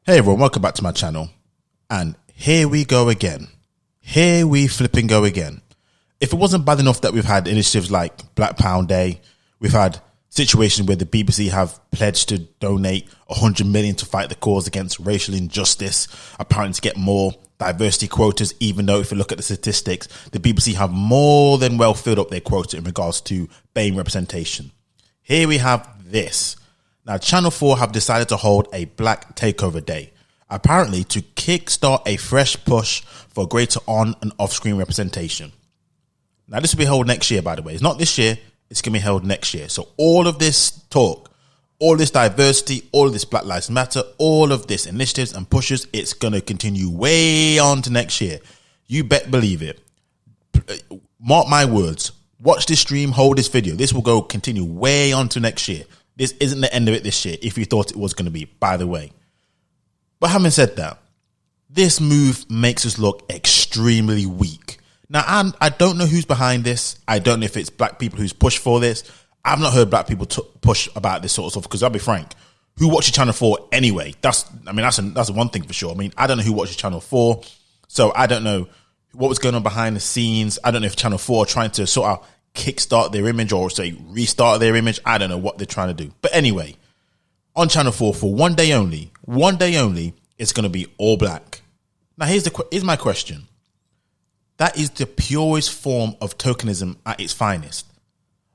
Hey everyone, welcome back to my channel. And here we go again. Here we flipping go again. If it wasn't bad enough that we've had initiatives like Black Pound Day, we've had situations where the BBC have pledged to donate 100 million to fight the cause against racial injustice, apparently to get more diversity quotas, even though if you look at the statistics, the BBC have more than well filled up their quota in regards to BAME representation. Here we have this. Now, Channel 4 have decided to hold a Black Takeover Day, apparently to kickstart a fresh push for greater on- and off-screen representation. Now, this will be held next year, by the way. It's not this year. It's going to be held next year. So all of this talk, all this diversity, all of this Black Lives Matter, all of this initiatives and pushes, it's going to continue way on to next year. You bet believe it. Mark my words. Watch this stream, hold this video. This will go continue way on to next year. This isn't the end of it this year, if you thought it was going to be, by the way. But having said that, this move makes us look extremely weak. Now, I don't know who's behind this. I don't know if it's black people who's pushed for this. I've not heard black people push about this sort of stuff, because I'll be frank, who watches Channel 4 anyway? That's one thing for sure. I mean, I don't know who watches Channel 4, so I don't know what was going on behind the scenes. I don't know if Channel 4 are trying to sort of kickstart their image or say restart their image. I don't know what they're trying to do. But anyway, on Channel 4 for one day only, it's going to be all black. Now, here's my question. That is the purest form of tokenism at its finest.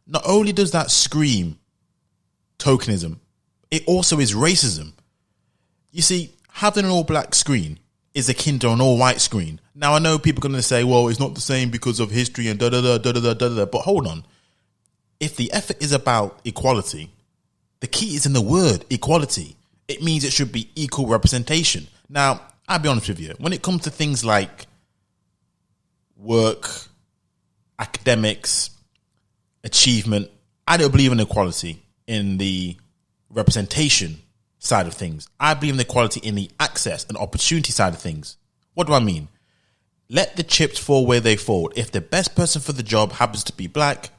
Not only does that scream tokenism, it also is racism. You see, having an all black screen is akin to an all white screen. Now, I know people are going to say, well, it's not the same because of history and da-da-da. But hold on. If the effort is about equality, the key is in the word equality. It means it should be equal representation. Now, I'll be honest with you. When it comes to things like work, academics, achievement, I don't believe in equality in the representation side of things. I believe in equality in the access and opportunity side of things. What do I mean? Let the chips fall where they fall. If the best person for the job happens to be black,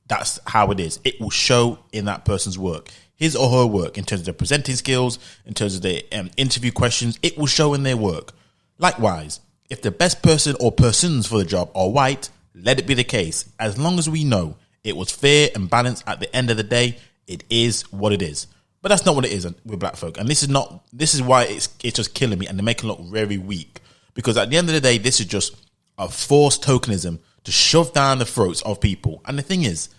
that's how it is. It will show in that person's work, his or her work, in terms of their presenting skills, in terms of their interview questions. It will show in their work. Likewise, if the best person or persons for the job are white, let it be the case. As long as we know it was fair and balanced at the end of the day, it is what it is. But that's not what it is with black folk. And this is why it's just killing me, and they make it look very weak. Because at the end of the day, this is just a forced tokenism to shove down the throats of people. And the thing is,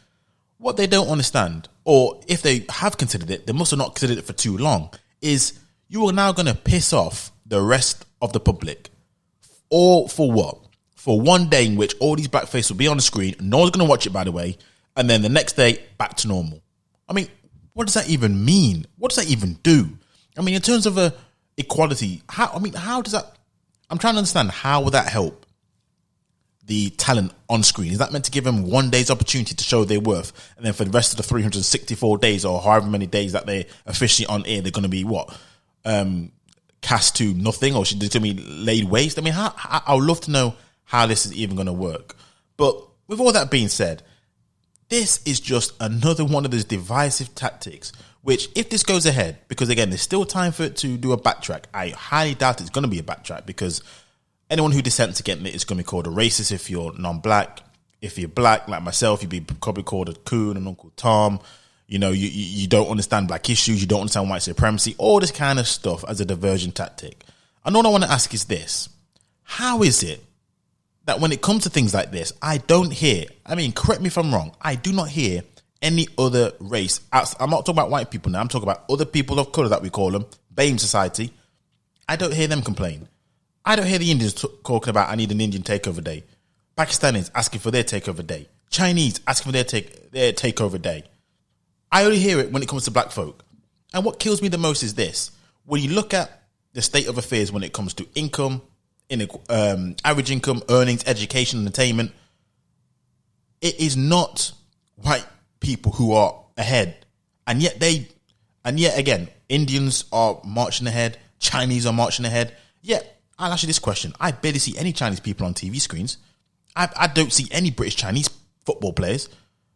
what they don't understand, or if they have considered it, they must have not considered it for too long, is you are now going to piss off the rest of the public. Or for what? For one day in which all these blackface will be on the screen, no one's going to watch it, by the way, and then the next day, back to normal. I mean, what does that even mean? What does that even do? I mean, in terms of equality, how does that... I'm trying to understand, how will that help the talent on screen? Is that meant to give them one day's opportunity to show their worth, and then for the rest of the 364 days or however many days that they're officially on air, they're going to be what? Cast to nothing, or they're going to be laid waste? I mean, I would love to know how this is even going to work. But with all that being said, this is just another one of those divisive tactics, which if this goes ahead, because again, there's still time for it to do a backtrack. I highly doubt it's going to be a backtrack, because anyone who dissents against it is going to be called a racist if you're non-black. If you're black, like myself, you'd be probably called a coon, an Uncle Tom. You know, you don't understand black issues. You don't understand white supremacy, all this kind of stuff as a diversion tactic. And all I want to ask is this. How is it that when it comes to things like this, I don't hear, I mean, correct me if I'm wrong, I do not hear any other race. I'm not talking about white people now. I'm talking about other people of color that we call them, BAME society. I don't hear them complain. I don't hear the Indians talking about, I need an Indian takeover day. Pakistanis asking for their takeover day. Chinese asking for their takeover day. I only hear it when it comes to black folk. And what kills me the most is this. When you look at the state of affairs when it comes to income, average income, earnings, education, entertainment, it is not white people who are ahead. And yet again, Indians are marching ahead. Chinese are marching ahead. Yet, I'll ask you this question. I barely see any Chinese people on TV screens. I don't see any British Chinese football players.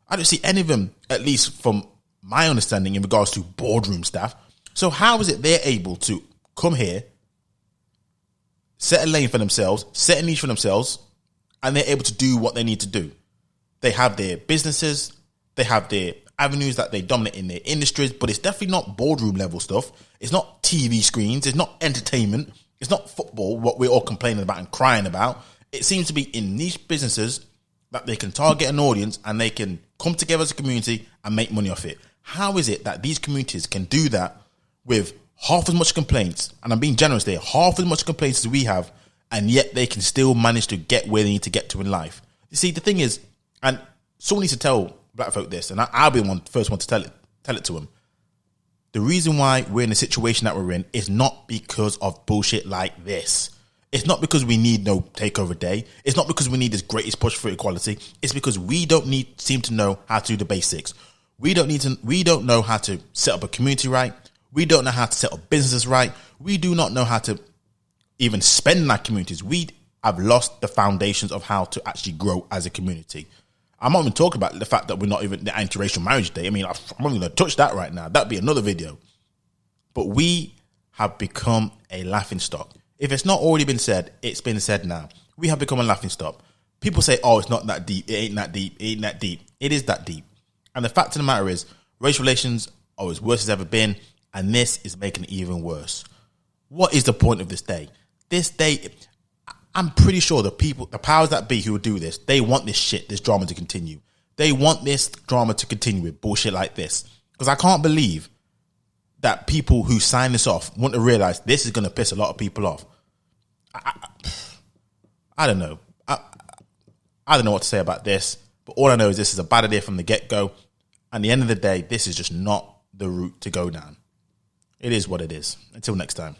I don't see any of them, at least from my understanding, in regards to boardroom staff. So how is it they're able to come here, set a lane for themselves, set a niche for themselves, and they're able to do what they need to do. They have their businesses, they have their avenues that they dominate in their industries, but it's definitely not boardroom level stuff. It's not TV screens. It's not entertainment. It's not football, what we're all complaining about and crying about. It seems to be in niche businesses that they can target an audience and they can come together as a community and make money off it. How is it that these communities can do that with half as much complaints, and I'm being generous there, half as much complaints as we have, and yet they can still manage to get where they need to get to in life? You see, the thing is, and someone needs to tell black folk this, and I'll be the first one to tell it to them. The reason why we're in the situation that we're in is not because of bullshit like this. It's not because we need no takeover day. It's not because we need this greatest push for equality. It's because we don't seem to know how to do the basics. We don't know how to set up a community right. We don't know how to set up businesses right. We do not know how to even spend in our communities. We have lost the foundations of how to actually grow as a community. I'm not even talking about the fact that we're not even the interracial marriage day. I mean, I'm not even going to touch that right now. That'd be another video. But we have become a laughingstock. If it's not already been said, it's been said now. We have become a laughingstock. People say, oh, it's not that deep. It ain't that deep. It ain't that deep. It is that deep. And the fact of the matter is, race relations are as worse as ever been, and this is making it even worse. What is the point of this day? This day, I'm pretty sure the powers that be who will do this, they want this drama to continue. They want this drama to continue with bullshit like this. Because I can't believe that people who sign this off want to realize this is going to piss a lot of people off. I don't know. I don't know what to say about this, but all I know is this is a bad idea from the get-go. At the end of the day, this is just not the route to go down. It is what it is. Until next time.